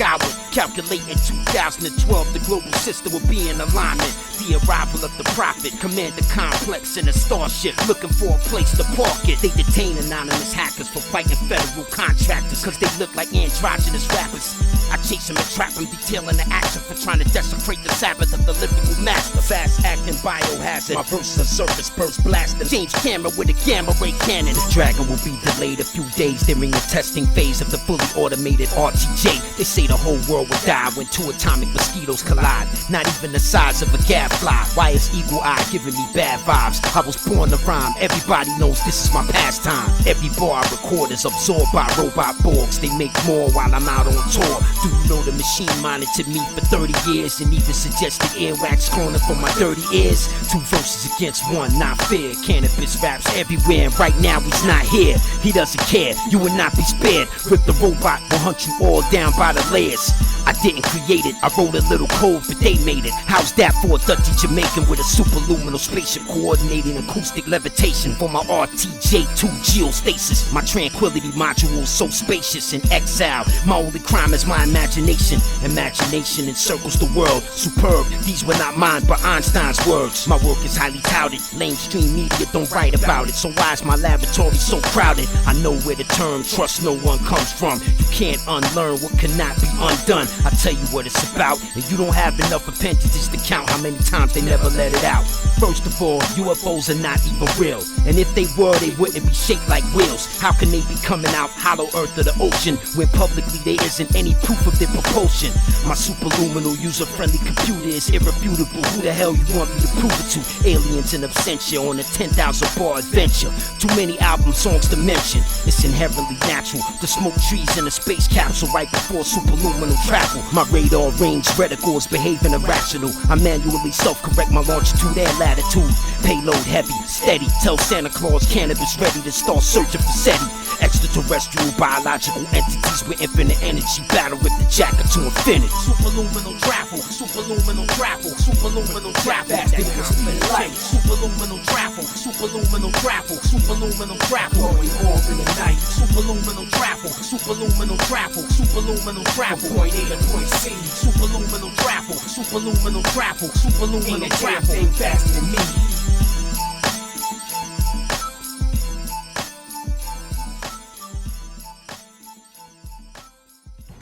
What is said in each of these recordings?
skyward. Calculating 2012, the global system will be in alignment. The arrival of the prophet, command the complex in a starship, looking for a place to park it. They detain anonymous hackers for fighting federal contractors, cause they look like androgynous rappers. I chase them and trap them, detailing the action for trying to desecrate the Sabbath of the lyrical master. Fast acting biohazard, my verses on surface burst blasting. Change camera with a gamma ray cannon. The dragon will be delayed a few days during the testing phase of the fully automated RTJ. They say the whole world will die when two atomic mosquitoes collide. Not even the size of a gadfly. Why is Eagle Eye giving me bad vibes? I was born to rhyme, everybody knows this is my pastime. Every bar I record is absorbed by robot borgs. They make more while I'm out on tour. Do you know the machine monitored me for 30 years and even suggested earwax cloning for my dirty ears? Two verses against one, not fair. Canibus raps everywhere and right now he's not here. He doesn't care, you will not be spared. Rip the robot will hunt you all down by the layers. I didn't create it, I wrote a little code but they made it. How's that for a Dutchy Jamaican with a superluminal spaceship coordinating acoustic levitation for my RTJ2 geostasis? My tranquility module is so spacious in exile. My only crime is my imagination. Imagination encircles the world. Superb, these were not mine but Einstein's words. My work is highly touted, mainstream media don't write about it. So why is my laboratory so crowded? I know where the term trust no one comes from. You can't unlearn what cannot be undone. I tell you what it's about, and you don't have enough appendages to count how many times they never let it out. First of all, UFOs are not even real, and if they were, they wouldn't be shaped like wheels. How can they be coming out hollow earth of the ocean when publicly there isn't any proof of their propulsion? My superluminal user-friendly computer is irrefutable. Who the hell you want me to prove it to? Aliens in absentia on a 10,000 bar adventure. Too many album songs to mention. It's inherently natural to smoke trees in a space capsule right before superluminal travel. My radar range reticles behaving irrational. I manually self-correct my longitude and latitude. Payload heavy, steady. Tell Santa Claus Canibus ready to start searching for SETI. Extraterrestrial biological entities with infinite energy battle with the jacket to infinity. Superluminal travel, superluminal travel, superluminal travel. Superluminal travel, superluminal travel, superluminal travel. Going off in the night. Superluminal travel, superluminal travel, superluminal travel. Point A to point C. Superluminal travel, superluminal travel, superluminal travel. Ain't faster than me.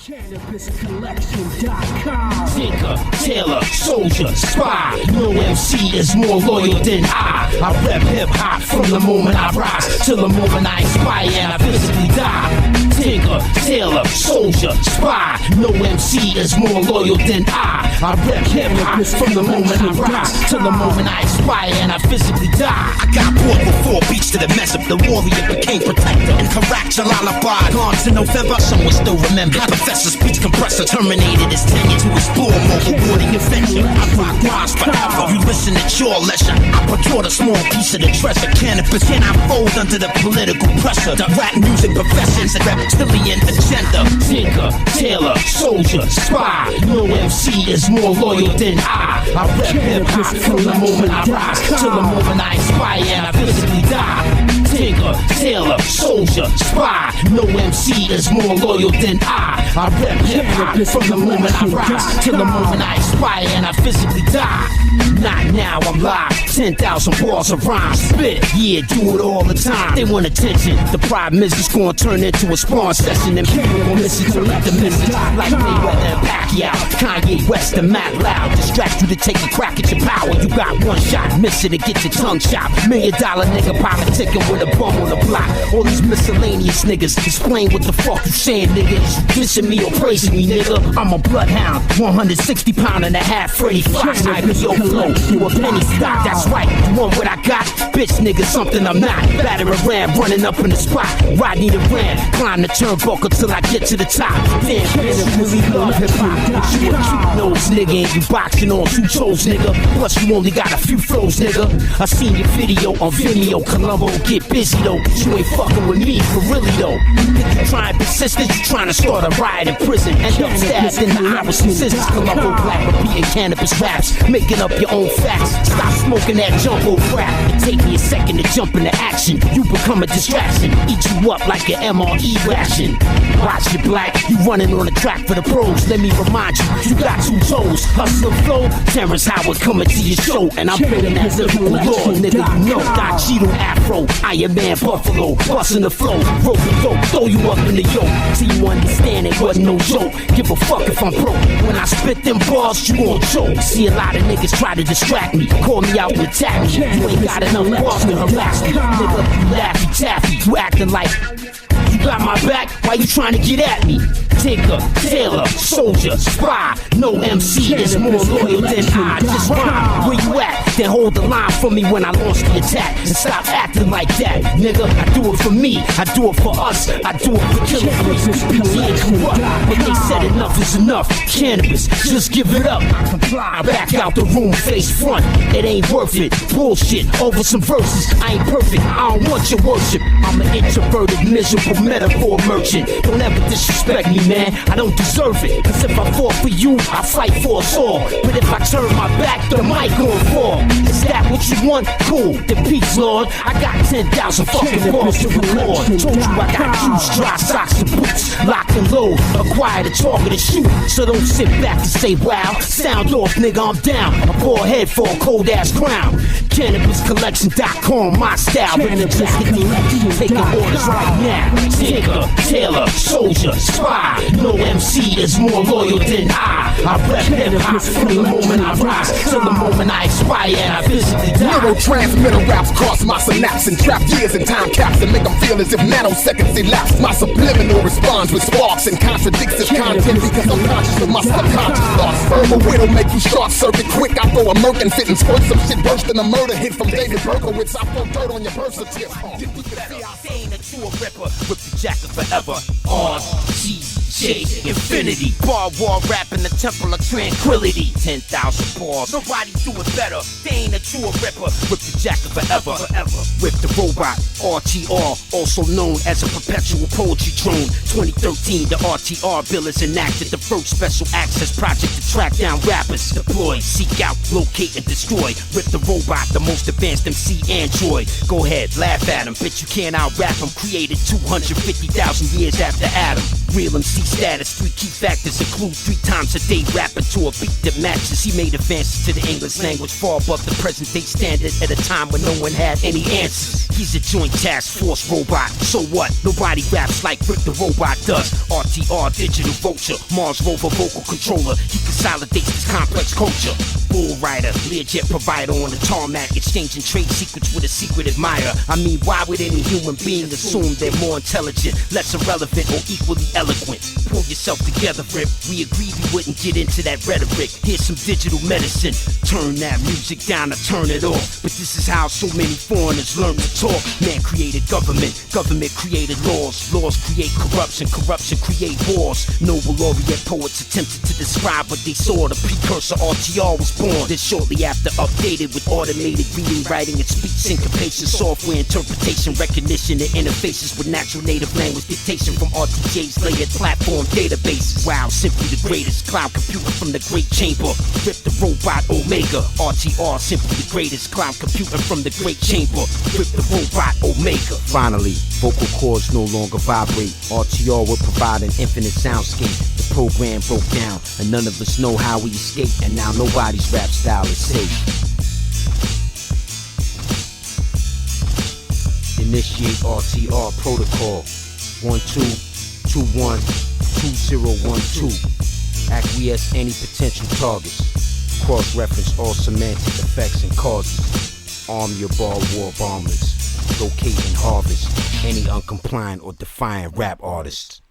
CanibusCollection.com. Tinker, tailor, soldier, spy. No MC is more loyal than I rep hip-hop from the moment I rise till the moment I expire and I physically die. Tinker, tailor, soldier, spy. No MC is more loyal than I rep hip-hop from the moment I rise till the moment I expire and I physically die. I got bored before beats to the mess up. The warrior became protector and correct your lullaby. Gone to November, some will still remember. Professor speech compressor terminated his tenure to explore more rewarding adventure. I rock rhymes forever. You listen at your leisure. I portrayed a small piece of the treasure. Canibus cannot fold under the political pressure. The rap music professions and reptilian agenda. Tinker, tailor, soldier, spy. No MC is more loyal than I rep hip-hop from the moment I rise till the moment I expire and I physically die. Tinker, tailor, soldier, spy. No MC is more loyal than I rep hip-hop from the moment I rise till the moment I expire and I physically die. Not now, I'm live. 10,000 bars of rhyme. Spit, yeah, do it all the time. They want attention. The problem is it's gonna turn into a spawn session and people gon' listen to let the message like Mayweather and Pacquiao, Kanye West and Matt Loud. Distract you to take a crack at your power. You got one shot, miss it and get your tongue chopped. $1 million nigga politicking with a bum on the block. All these miscellaneous niggas, explain what the fuck you saying, nigga. Is you dissing me or praising me, nigga? I'm a bloodhound, 160 pound and a half Freddy Fox. IPO flow, you a penny stock, that's right. You want what I got? Bitch nigga, something I'm not. Batter around, running up in the spot. Rodney the Ram, climb the turnbuckle till I get to the top. Damn, bitch, you really love hip-hop. You a cute nose nigga and you boxing on 2 toes, nigga. Plus you only got a few flows, nigga. I seen your video on Vimeo. Columbo, get busy though. You ain't fucking with me for really though. Think you trying persistent, you trying to start a riot in prison. End up stabbed in the iris and scissors. Columbo black repeating Canibus raps, making up your own facts. Stop smoking talking that jumbo crap. It take me a second to jump into action. You become a distraction, eat you up like an MRE ration. Watch your black, you running on the track for the pros. Let me remind you, you got 2 toes. Hustle flow, Terrence Howard coming to your show. And I'm bringing that lyrical lord, nigga, you know. Got Cheeto Afro, Iron Man Buffalo, busting the flow, rope the dope, throw you up in the yoke. Till you understand it wasn't no joke. Give a fuck if I'm broke. When I spit them bars, you gon' choke. See a lot of niggas try to distract me, call me out and attack me. You ain't got enough bars to harass me. Nigga, you laffy taffy, you acting like you got my back, why you trying to get at me? Tinker, tailor, soldier, spy. No MC is more loyal than I. Just rhyme, where you at? Then hold the line for me when I launch the attack. And stop acting like that, nigga. I do it for me, I do it for us, I do it for killing me. Yeah, corrupt, but they said enough is enough. Canibus, just give it up. I back out the room, face front. It ain't worth it. Bullshit over some verses. I ain't perfect, I don't want your worship. I'm an introverted, miserable metaphor merchant. Don't ever disrespect me, man, I don't deserve it. Cause if I fall for you, I fight for us all. But if I turn my back, the mic gon' fall. Is that what you want? Cool, then peace, Lord. I got 10,000 fucking bars to record. Told you I got juice, dry socks and boots. Lock and load, acquire the target and shoot. So don't sit back and say wow. Sound off, nigga, I'm down. A poor head for a cold ass crown. CanibusCollection.com, my style. Taking orders right now. Tinker, tailor, soldier, spy. No MC is more loyal than I. I rep hip-hop from the moment I rise till the moment I expire and I physically die. Neurotransmitter raps cross my synapse and trap years in time caps and make them feel as if nanoseconds elapse. My subliminal responds with sparks and contradicts its content because I'm conscious of my subconscious thoughts. Verbal wit'll make you short circuit quick. I throw a murk and fit and squirt some shit worse than a murder hit from David Berkowitz. I throw dirt on your birth certificate. They ain't a true ripper, rip the jacket forever. RGJ Infinity. Bar war rap in the temple of tranquility. 10,000 bars, nobody do it better. They ain't a true ripper, rip the jacket forever. Rip the robot, RTR, also known as a perpetual poetry drone. 2013, the RTR bill is enacted. The first special access project to track down rappers. Deploy, seek out, locate, and destroy. Rip the robot, the most advanced MC android. Go ahead, laugh at him, bitch, you can't out-rap him. Created 250,000 years after Adam. Real MC status, 3 key factors include 3 times a day rapping to a beat that matches. He made advances to the English language far above the present day standard at a time when no one had any answers. He's a joint task force robot, so what? Nobody raps like Rip the Robot does. RTR, digital vulture, Mars rover vocal controller. He consolidates this complex culture. Bull rider, Learjet provider on the tarmac, exchanging trade secrets with a secret admirer. I mean, why would any human being assume they're more intelligent, less irrelevant, or equally eloquent? Pull yourself together, Rip. We agreed we wouldn't get into that rhetoric. Here's some digital medicine. Turn that music down or turn it off. But this is how so many foreigners learn to talk. Man created government, government created laws. Laws create corruption, corruption create wars. Noble laureate poets attempted to describe what they saw. The precursor RTR was born. Then shortly after updated with automated reading, writing, and speech syncopation, software interpretation, recognition, and interfaces with natural native language dictation from RTJ's layered platform databases. Wow, simply the greatest cloud computer from the great chamber. Rip the robot Omega. RTR, simply the greatest cloud computer from the great chamber. Rip the robot Omega. Finally, vocal cords no longer vibrate. RTR will provide an infinite soundscape. The program broke down, and none of us know how we escaped. And now nobody's rap style is safe. Initiate RTR protocol 12212012. Acquiesce any potential targets. Cross-reference all semantic effects and causes. Arm your bar war bombers. Locate and harvest any uncompliant or defiant rap artists.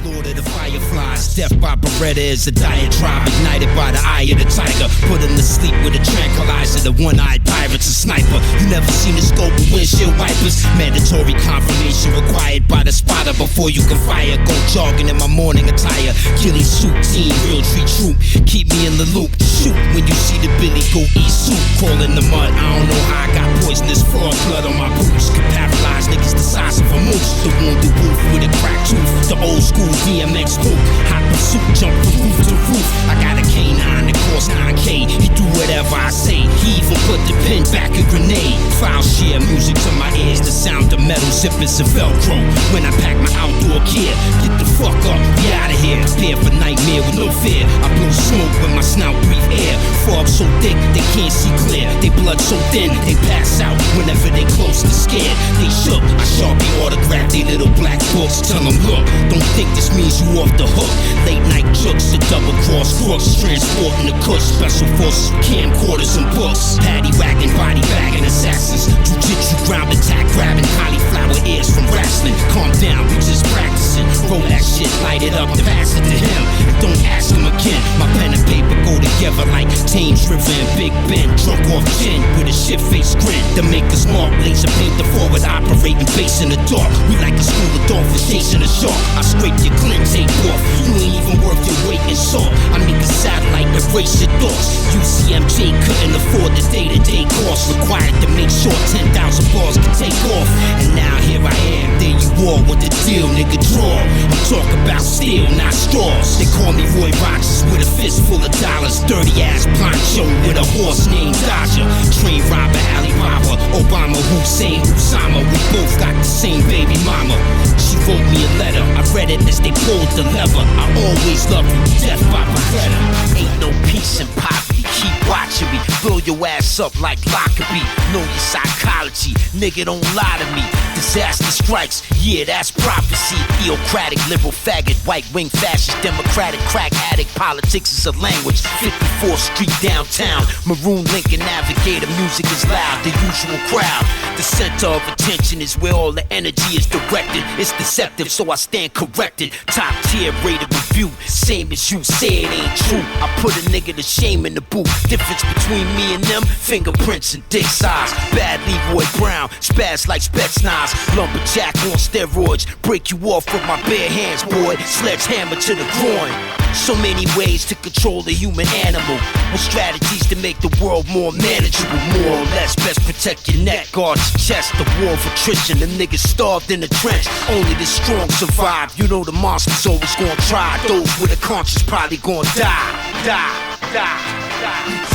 Lord of the Fireflies, death by Beretta is a diatribe ignited by the eye of the tiger. Put him to sleep with a tranquilizer, the one-eyed pirate's a sniper. You never seen a scope with windshield wipers. Mandatory confirmation required by the spotter before you can fire. Go jogging in my morning attire. Killing suit team, real tree troop. Keep me in the loop. Shoot when you see the Billy go eat soup. Crawl in the mud, I don't know how I got poisonous frog blood on my boots. Can paralyze niggas the size of a moose. The wounded wolf with a cracked tooth. The old school DMX spook, hot pursuit, jump from roof to roof. I got a K9 that costs 9K. He do whatever I say. He even put the pen back a grenade. File share music to my ears, the sound of metal zippers and Velcro. When I pack my outdoor gear, get the fuck up, get out of here. Prepare for nightmare with no fear. I blow smoke when my snout breathe air. Fog so thick they can't see clear. They blood so thin they pass out whenever they close to scared. They shook. I Sharpie autograph they little black books. Tell them look, don't think this means you off the hook. Late night jokes, the double cross crooks, transporting the kush. Special forces, camcorders and books. Paddy wagon, body bagging assassins. Jiu-jitsu ground attack, grabbing cauliflower ears from wrestling. Calm down, we just practicing. Roll that shit, light it up, pass it to him. Don't ask him again. My pen and paper go together like Thames River and Big Ben. Drunk off gin with a shit face grin. The maker's mark, laser paint the forward operating base in the dark. We like a school of dolphins chasing a shark. I scrape your glint tape off. You ain't even worth your weight in salt. I make a satellite erase your thoughts. UCMJ couldn't afford the day-to-day cost required to make sure 10,000 bars can take off. And now here I am, there you are with the deal, nigga, draw. I'm talking about steel, not straws. They call me Roy Rogers with a fist full of dollars. Dirty ass poncho with a horse named Dodger. Train robber, Alibaba, Obama, Hussein, Usama. We both got the same baby mama. She wrote me a letter, I read it as they pulled the lever. I always love you, death by Beretta. Ain't no peace in poverty, keep watching me. Blow your ass up like Lockerbie. Know your psychology, nigga, don't lie to me. Disaster strikes, yeah, that's prophecy. Theocratic, liberal faggot, white wing fascist, democratic, crack addict. Politics is a language. 54th Street downtown, maroon Lincoln Navigator. Music is loud, the usual crowd. The center of attention is where all the energy is directed. It's deceptive, so I stand corrected. Top tier rated review, same as you say it ain't true. I put a nigga to shame in the booth. Difference between me and them, fingerprints and dick size. Bad Leroy Brown, spaz like Spetsnaz. Lumberjack on steroids, break you off with my bare hands, boy. Sledgehammer to the groin. So many ways to control the human animal, with strategies to make the world more manageable. More or less, best protect your neck, guard your chest. The war of attrition, them niggas starved in the trench. Only the strong survive. You know the monster's always gonna try. Those with a conscience probably gonna die.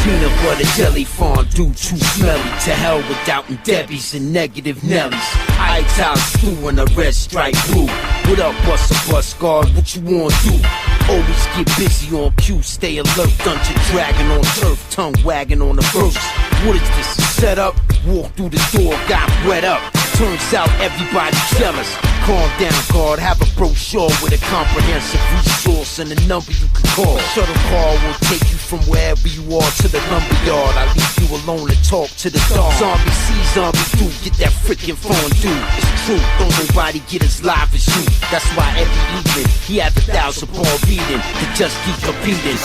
Peanut butter jelly fondue, too smelly. To hell with doubting Debbies and negative Nellies. Ital stew and a red stripe blue. What up, bus guard? What you wanna do? Always get busy on cue, stay alert. Dungeon dragon on turf, tongue wagging on the verse. What is this, a setup? Walk through the door, got wet up. Turns out everybody's jealous. Calm down, guard, have a brochure with a comprehensive resource and a number you can call. Shuttle car will take you from wherever you are to the lumberyard. I leave you alone to talk to the dog. Zombie see, zombie do, get that freaking fondue. It's true, don't nobody get as live as you. That's why every evening he had 1,000 ball reading to just keep competing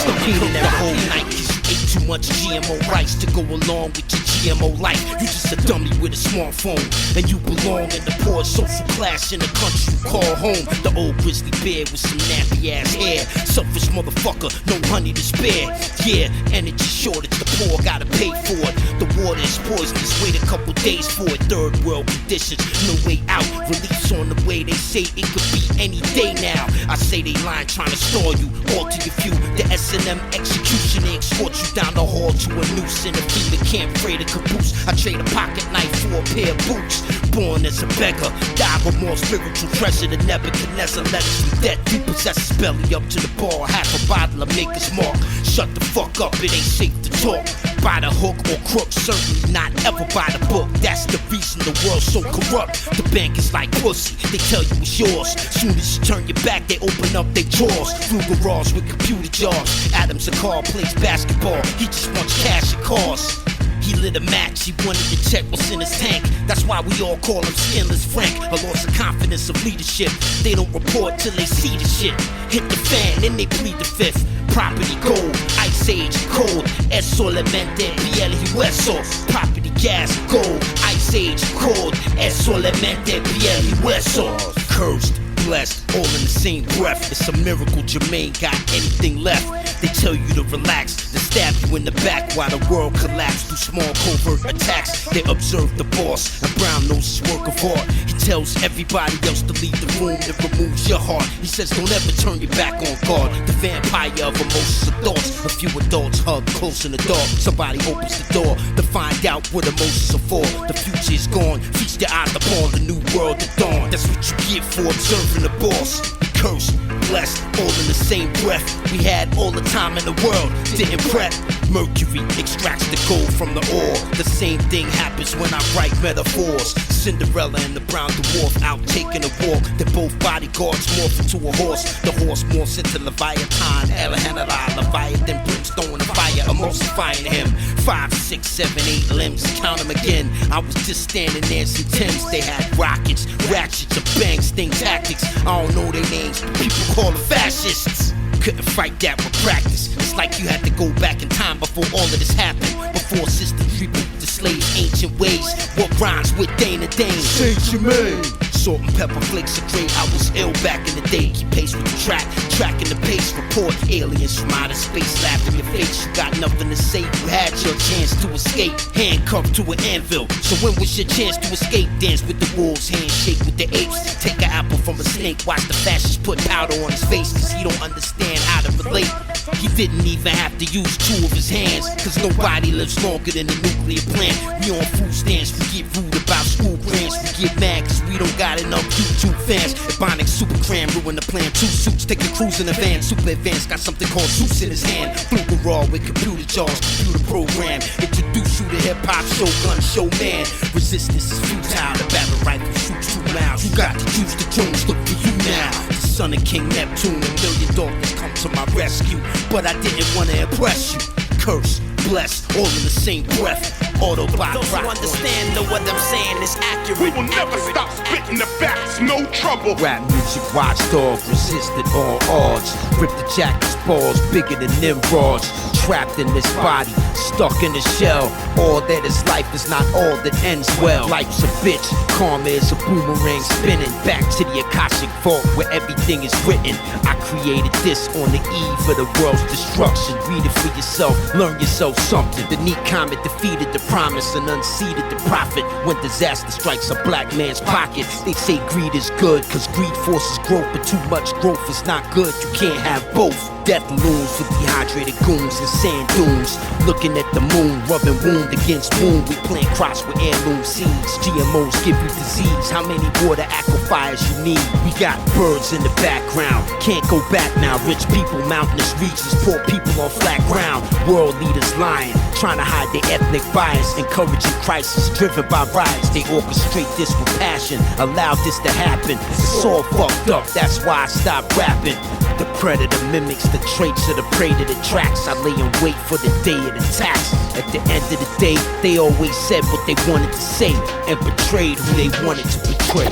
that whole night. Ate too much GMO rice to go along with your GMO life. You just a dummy with a smartphone, and you belong in the poor social class in the country you call home. The old grizzly bear with some nappy ass hair. Selfish motherfucker, no honey to spare. Yeah, energy shortage, the poor gotta pay for it. The water is poisonous, wait a couple days for it. Third world conditions, no way out. Relief's on the way, they say it could be any day now. I say they lying, trying to stall you. All to your view, the S&M execution, they escort you down the hall to a noose in a FEMA camp, afraid of caboose. I trade a pocket knife for a pair of boots. Born as a beggar, die with more spiritual treasure than Nebuchadnezzar. Let us from death, he possesses belly up to the bar. Half a bottle of Maker's Mark. Shut the fuck up, it ain't safe to talk. By the hook or crook, certainly not ever by the book. That's the reason the world's so corrupt. The bank is like pussy, they tell you it's yours. Soon as you turn your back, they open up their drawers. Through garage with computer jars. Adams a car, plays basketball. He just wants cash and cars. He lit a match, he wanted to check what's in his tank. That's why we all call him Skinless Frank. A loss of confidence of leadership. They don't report till they see the shit. Hit the fan, then they plead the fifth. Property gold, ice age cold. Es solamente piel y hueso. Property gas gold, ice age cold. Es solamente piel y hueso. Cursed, blessed, all in the same breath. It's a miracle Jermaine got anything left. They tell you to relax, they stab you in the back while the world collapsed through small covert attacks. They observe the boss, and Brown knows his work of art. He tells everybody else to leave the room, it removes your heart. He says don't ever turn your back on God. The vampire of emotions and thoughts. A few adults hug close in the dark. Somebody opens the door to find doubt what emotions are for. The future is gone, feast your eyes upon the new world at dawn. That's what you get for observing the boss. Cursed, blessed, all in the same breath. We had all the time in the world, didn't prep. Mercury extracts the gold from the ore. The same thing happens when I write metaphors. Cinderella and the brown dwarf out taking a walk. They're both bodyguards morph into a horse. The horse morphs into Leviathan, Elehanala, Leviathan, brimstone and fire, emulsifying him. 5, 6, 7, 8 limbs, count them again. I was just standing there, some Timbs. They had rockets, ratchets, a bang, sting tactics. I don't know their names, but people call them fascists. Couldn't fight that with practice. It's like you had to go back in time before all of this happened. Before systems reboot the slaves' ancient ways. What rhymes with Dana Dane? Saint Germain. Salt and pepper flakes are great. I was ill back in the day. Keep pace with the track, tracking the pace. Report aliens from outer space, laugh in your face. You got nothing to say. You had your chance to escape. Handcuffed to an anvil. So when was your chance to escape? Dance with the wolves, handshake with the apes. Take an apple from a snake. Watch the fascist put powder on his face, cause he don't understand how to relate. He didn't even have to use 2 of his hands, cause nobody lives longer than a nuclear plant. We on food stamps, we get rude about school grants. We get mad cause we don't got enough YouTube fans. Ebonic super cram ruin the plan. 2 suits take a cruise in a van. Super advanced, got something called Zeus in his hand. Fluke raw with computer jaws, computer program. Introduce you to hip hop, shogun, showman. Resistance is futile, the battle rifle shoots 2 miles. You got to use the Jones, look for you now. The son of King Neptune, a million darkness come to my rescue. But I didn't wanna impress you. Curse, bless, all in the same breath. Autobot, those who understand know what I'm saying is accurate. We will never stop spitting the facts, no trouble. Rap music watchdog, resisted all odds. Rip the jacket's balls, bigger than Nimrods. Trapped in this body, stuck in a shell. All that is life is not all that ends well. Life's a bitch, karma is a boomerang spinning. Back to the Akashic vault where everything is written. I created this on the eve of the world's destruction. Read it for yourself, learn yourself something. The neat comet defeated the promise and unseated the prophet. When disaster strikes a black man's pocket, they say greed is good, cause greed forces growth, but too much growth is not good. You can't have both. Death looms for dehydrated goons and sand dunes. Looking at the moon, rubbing wound against wound. We plant crops with heirloom seeds. GMOs give you disease. How many water aquifers you need? We got birds in the background. Can't go back now. Rich people, mountainous regions, poor people on flat ground. World leaders lying, trying to hide their ethnic bias, encouraging crisis driven by riots. They orchestrate this with passion, allow this to happen. It's all fucked up, that's why I stopped rapping. The predator mimics the traits of the prey that it tracks. I lay in wait for the day it attacks. At the end of the day, they always said what they wanted to say and betrayed who they wanted to betray.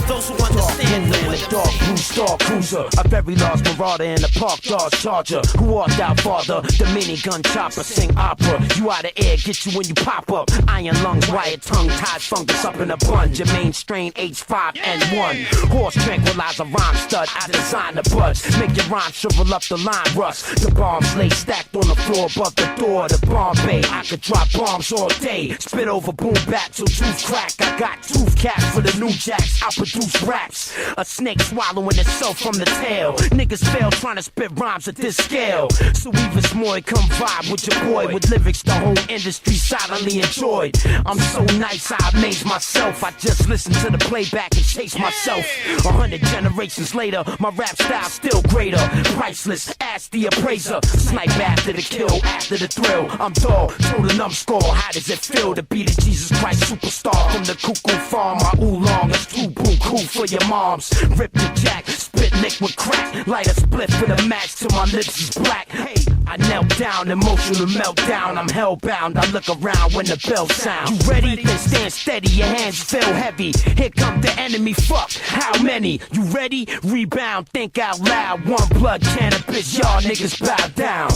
Those who understand know it. Dark blue star cruiser, a very large marauder in a park Dodge Charger. Who art thou, father? The minigun chopper, sing opera. You out of air, get you when you pop up. Iron lungs, wired tongue, tied fungus up in a bun. Jermaine strain H5N1. Horse tranquilizer, rhyme stud. I design the buds, make your rhyme shrivel up the line rust. The bombs lay stacked on the floor above the door of the bomb bay. I could drop bombs all day, spit over boom bap till tooth crack. I got tooth caps for the new jacks. I produce raps. A snake swallowing itself from the tail. Niggas fail trying to spit rhymes at this scale. So even Smoy, come vibe with your boy with lyrics the whole industry silently enjoyed. I'm so nice, I amaze myself. I just listen to the playback and chase myself. 100 generations later, my rap style still greater. Priceless, ask the appraiser. Snipe after the kill, after the thrill. I'm dull, total numbskull. How does it feel to be the Jesus Christ superstar from the cuckoo farm? My oolong is too boo cool for your moms. Rip the jack, spit liquid crack. Light a split for the match till my lips is black. Hey, I knelt down, emotional meltdown. I'm hellbound, I look around when the bell sounds. You ready? Then stand steady, your hands feel heavy. Here come the enemy, fuck, how many? You ready? Rebound, think out loud. One blood, cannabis, y'all niggas bow down.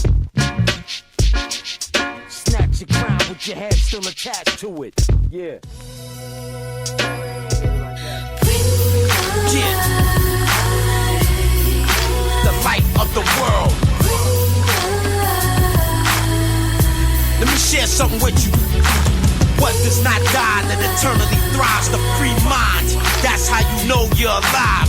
Snatch your crown with your head still attached to it. Yeah. Yeah. The light of the world. Let me share something with you. What does not die that eternally thrives? The free mind. That's how you know you're alive.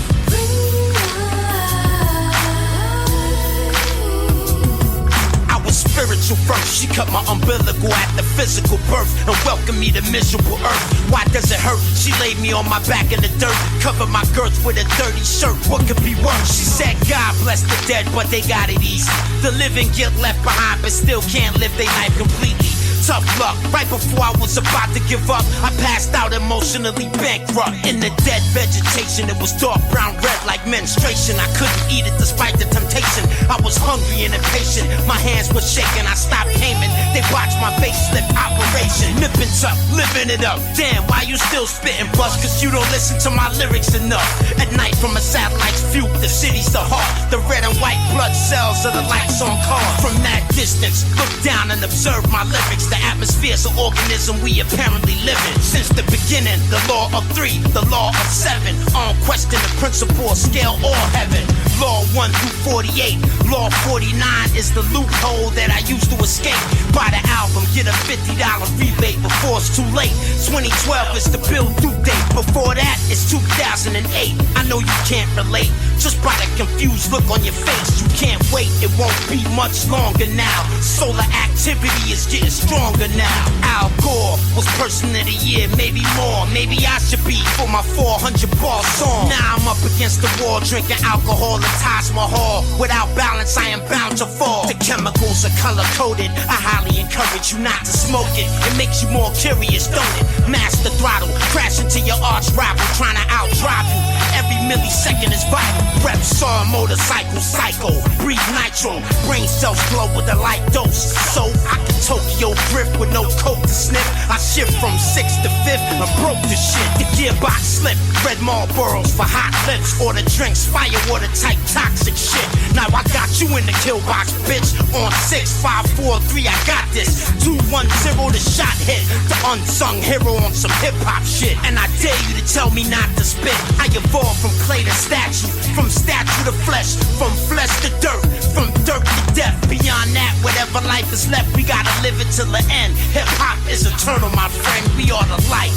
I was spiritual first. She cut my umbilical at the physical birth and welcomed me to miserable earth. Why does it hurt? She laid me on my back in the dirt, covered my girth with a dirty shirt. What could be worse? She said, God bless the dead, but they got it easy. The living get left behind, but still can't live their life completely. Tough luck, right before I was about to give up, I passed out emotionally bankrupt. In the dead vegetation, it was dark brown red like menstruation. I couldn't eat it despite the temptation. I was hungry and impatient, my hands were shaking, I stopped aiming. They watched my facelift operation. Nipping tough, living it up. Damn, why you still spitting bust? Cause you don't listen to my lyrics enough. At night from a satellite's view, the city's the heart. The red and white blood cells are the lights on cars. From that distance, look down and observe my lyrics. The atmosphere's an organism we apparently live in. Since the beginning, the law of 3, the law of 7, unquestioned the principle of scale or heaven. Law 1 through 48, law 49 is the loophole that I used to escape. Buy the album, get a $50 rebate before it's too late. 2012 is the bill due date. Before that, it's 2008. I know you can't relate, just by the confused look on your face. You can't wait, it won't be much longer now. Solar activity is getting stronger now. Al Gore was person of the year, maybe more. Maybe I should be for my 400 bar song. Now I'm up against the wall, drinking alcohol and Taj Mahal. Without balance, I am bound to fall. The chemicals are color coded. I highly encourage you not to smoke it. It makes you more curious, don't it? Master throttle, crash into your arch rival, trying to outdrive you. Every millisecond is vital. Reps saw a motorcycle psycho. Breathe nitro, brain cells glow with a light dose. So I can Tokyo drift with no coke to sniff. I shift from 6th to 5th and broke the shit. The gearbox slipped. Red Marlboros for hot lips. Order drinks, firewater type toxic shit. Now I got you in the kill box, bitch. On 6, 5, 4, 3, I got this. 2, 1, 0, the shot hit. The unsung hero on some hip hop shit. And I dare you to tell me not to spit. I evolved from clay to statue, from statue to flesh, from flesh to dirt, from dirt to death. Beyond that, whatever life is left, we gotta live it till the end. Hip hop is eternal, my friend. We are the light.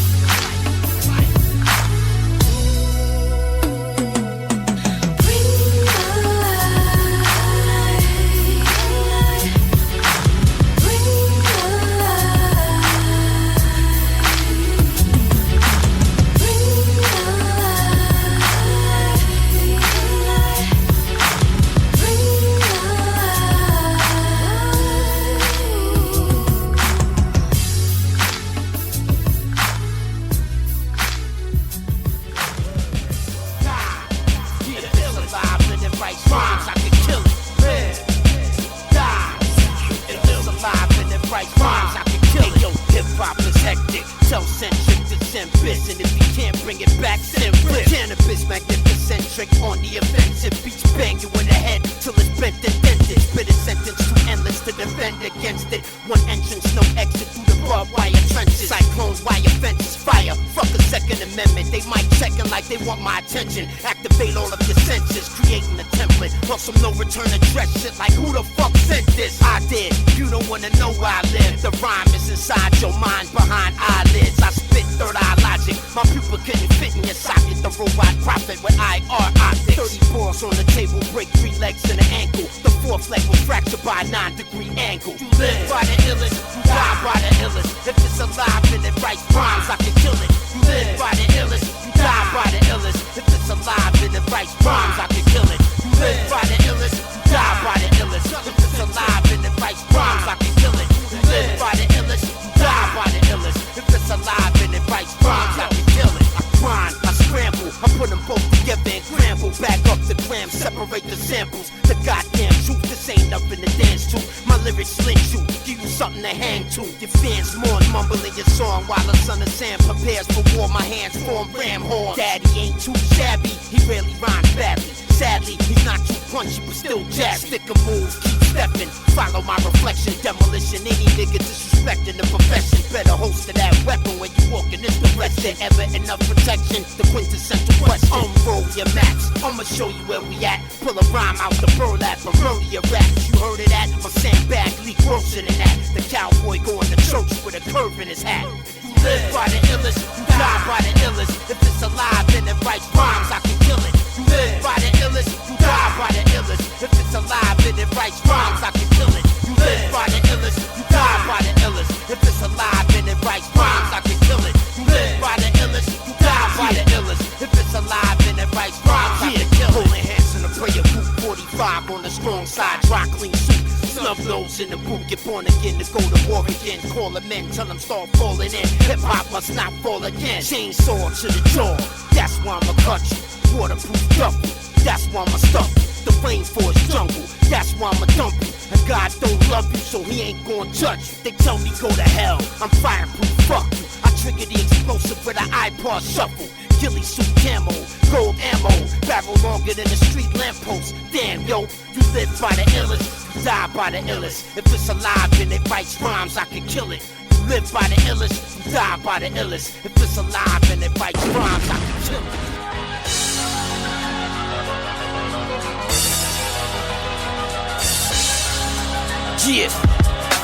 Canibus, magnificent on the offensive. Beats bang you in the head till it's bent and dented. Spit a sentence too endless to defend against it. One entrance, no exit through the barbed wire trenches. Cyclones, wire fences, fire. Fuck a Second Amendment. They might checkin' like they want my attention. Activate all of your senses, creating a template. On some no return address shit like who the fuck sent this? I did. You don't wanna know where I live. The rhyme is inside your mind, behind eyelids. I spit third eye logic. My pupil couldn't fit in your socket. The robot prophet with IR optics. 30 balls on the table, break 3 legs and an ankle. The 4th leg was fractured by a 9-degree angle. You live by the illest, you die by the illest. If it's alive and it writes rhymes, I can kill it. You live by the illest, you die by the illest. If it's alive and it writes rhymes, I can kill it. You live by the illest, you die by the illest. If it's alive and it writes rhymes, I can kill it. You live by the illest, you die by the illest. If it's alive and it writes rhymes, I can kill it. I grind, I scramble, I put them both together and scramble. Back up the gram, separate the samples. The goddamn truth, this ain't nothing to dance to. My lyrics lynch you, give you something to hang to. Your fans mourn, mumbling your song while the son of Sam prepares for war. My hands form ram horn. Daddy ain't too shabby, he rarely rhymes badly. Sadly, he's not too punchy, but still jab. Stick a move, keep stepping. Follow my reflection, demolition. Any nigga disrespecting the profession better holster that weapon when you walk in this direction. Ever enough protection? The quintessential question. Unroll your maps, I'ma show you where we at. Pull a rhyme out the burlap, a murder raps. You heard of that? My sandbag leak grosser than that. The cowboy going to church with a curve in his hat. You live by the illest, you die by the illest. If it's alive and it writes rhymes, I can kill it. You live by the illest, you die by the illest. If it's alive and it writes rhymes, I can kill it. You live by the writes rhymes, I can kill it. You live by the illest, you die by the illest. If it's alive and it writes rhymes, I can kill it. Holding hands in a prayer group, 45 on the strong side, dry clean suit. Snub nose in the boot, get born again to go to war again. Call the men, tell them start falling in. Hip hop must not fall again. Chainsaw to the jaw, that's why I'ma cut you. Waterproof duffel, that's why I'ma stuff you. The rainforest jungle, that's why I'ma dump you. And God don't love you, so he ain't gonna judge you. They tell me go to hell, I'm fireproof, fuck you. I trigger the explosive with an iPod shuffle. Ghillie suit camo, gold ammo, barrel longer than a street lamppost. Damn, yo, you live by the illest, you die by the illest. If it's alive and it writes rhymes, I can kill it. You live by the illest, you die by the illest. If it's alive and it writes rhymes, I can kill it. Yeah.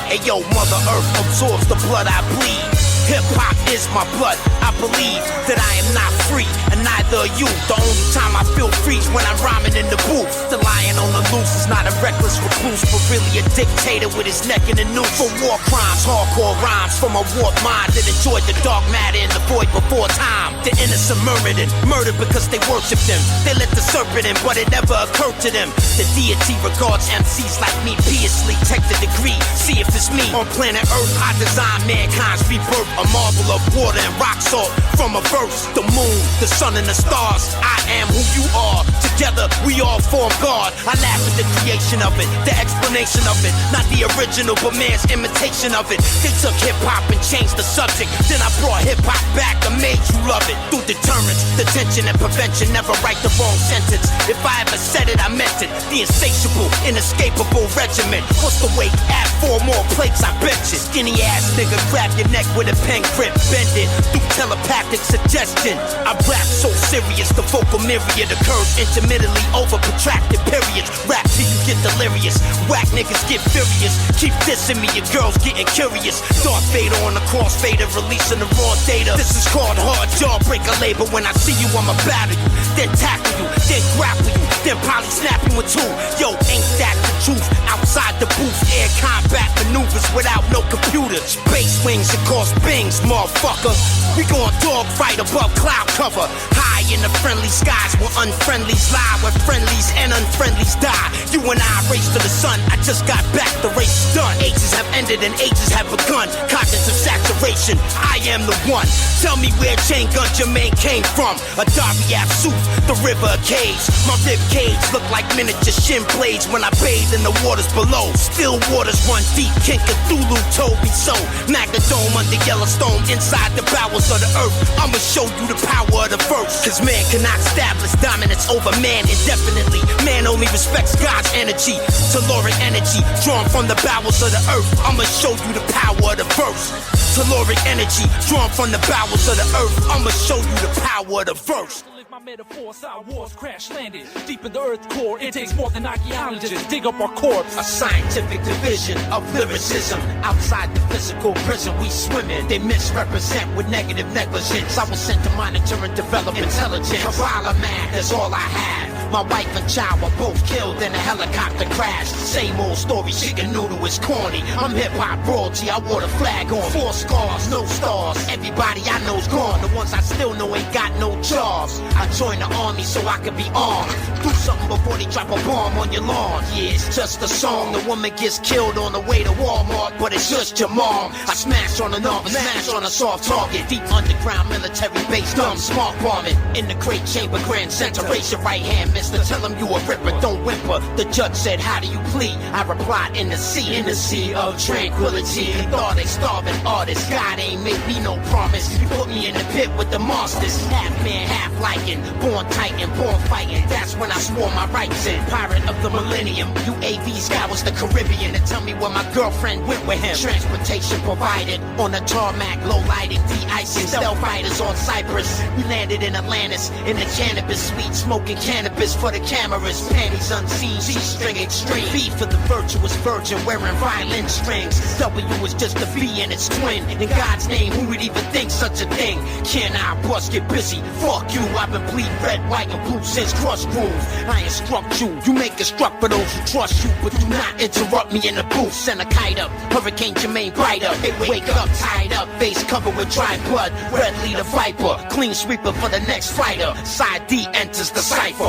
Hey yo, Mother Earth absorbs the blood I bleed. Hip-hop is my blood, I believe that I am not free, and neither are you. The only time I feel free is when I'm rhyming in the booth. The lion on the loose is not a reckless recluse, but really a dictator with his neck in the noose. For war crimes, hardcore rhymes from a warped mind that enjoyed the dark matter in the void before time. The innocent murdered because they worshiped him. They let the serpent in, but it never occurred to them. The deity regards MCs like me piously. Take the degree, see if it's me. On planet Earth, I design mankind's rebirth. A marvel of water and rock salt from a verse. The moon, the sun and the stars, I am who you are. Together we all form God. I laugh at the creation of it, the explanation of it. Not the original but man's imitation of it. They took hip-hop and changed the subject. Then I brought hip-hop back and made you love it. Through deterrence, detention and prevention. Never write the wrong sentence. If I ever said it, I meant it. The insatiable, inescapable regiment. What's the weight? Add 4 more plates, I bet you. Skinny ass nigga, grab your neck with a pen grip, bend it through telepathic suggestion. I rap so serious, the vocal myriad occurs intermittently over protracted periods. Rap till you get delirious, whack niggas get furious. Keep dissing me, your girls getting curious. Darth Vader on the crossfader, releasing the raw data. This is called hard jawbreaker labor. When I see you, I'ma battle you, then tackle you, then grapple you, then probably snap you in two. Yo, ain't that the truth? Outside the booth, air combat maneuvers without no computer. Space wings across bings, motherfucker. We gon' dogfight above cloud cover. High in the friendly skies where unfriendlies lie, where friendlies and unfriendlies die. You and I race to the sun, I just got back, the race is done. Ages have ended and ages have begun. Cognitive saturation, I am the one. Tell me where Chain Gun Jermaine came from. A Darby Soup, the river of caves. My rib cage look like miniature shin blades when I bathe in the waters below. Still waters run deep, King Cthulhu told me so. Magnadome under Yellowstone, inside the bowels of the earth. I'ma show you the power of the verse. Cause man cannot establish dominance over man indefinitely. Man only respects God's energy. Telluric energy drawn from the bowels of the earth. I'ma show you the power of the verse. Telluric energy drawn from the bowels of the earth. I'ma show you the power of the verse. My metaphors, our wars crash landed deep in the earth core. It takes more than archaeologists dig up our corpse. A scientific division of lyricism. Outside the physical prison we swim in. They misrepresent with negative negligence. I was sent to monitor and develop intelligence. Kabbalah man, that's all I have. My wife and child were both killed in a helicopter crash. Same old story, chicken noodle is corny. I'm hip-hop royalty, I wore the flag on. 4 scars, no stars. Everybody I know's gone. The ones I still know ain't got no jobs. I joined the army so I could be armed. Do something before they drop a bomb on your lawn. Yeah, it's just a song. The woman gets killed on the way to Walmart, but it's just your mom. I smash on an arm, smash on a soft target. Deep underground military base, dumb smart bombing. In the great chamber, grand center, raise your right hand, mister. Tell him you a ripper, don't whimper. The judge said, how do you plead? I replied, in the sea of tranquility. They thought they starving artists. God ain't make me no promise. You put me in the pit with the monsters. Half man, half liking. Born titan, born fighting. That's when I swore my rights in. Pirate of the millennium. UAV sky was the Caribbean. And tell me where my girlfriend went with him. Transportation provided on the tarmac, low lighting, de-icing. Stealth fighters on Cyprus. We landed in Atlantis in a cannabis suite, smoking cannabis for the cameras. Panties unseen, G-string extreme. V for the virtuous virgin wearing violin strings. W is just a V and its twin. In God's name, who would even think such a thing? Can I bust get busy? Fuck you, I've been bleed red, white, and blue since cross grooves. I instruct you, you make it struck for those who trust you, but do not interrupt me in the booth. Send a kite up, Hurricane Jermaine bright up. They wake up, tied up, face covered with dry blood. Red leader viper, clean sweeper for the next fighter. Side D enters the cipher.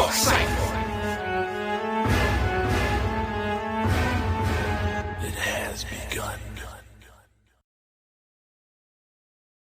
It has begun.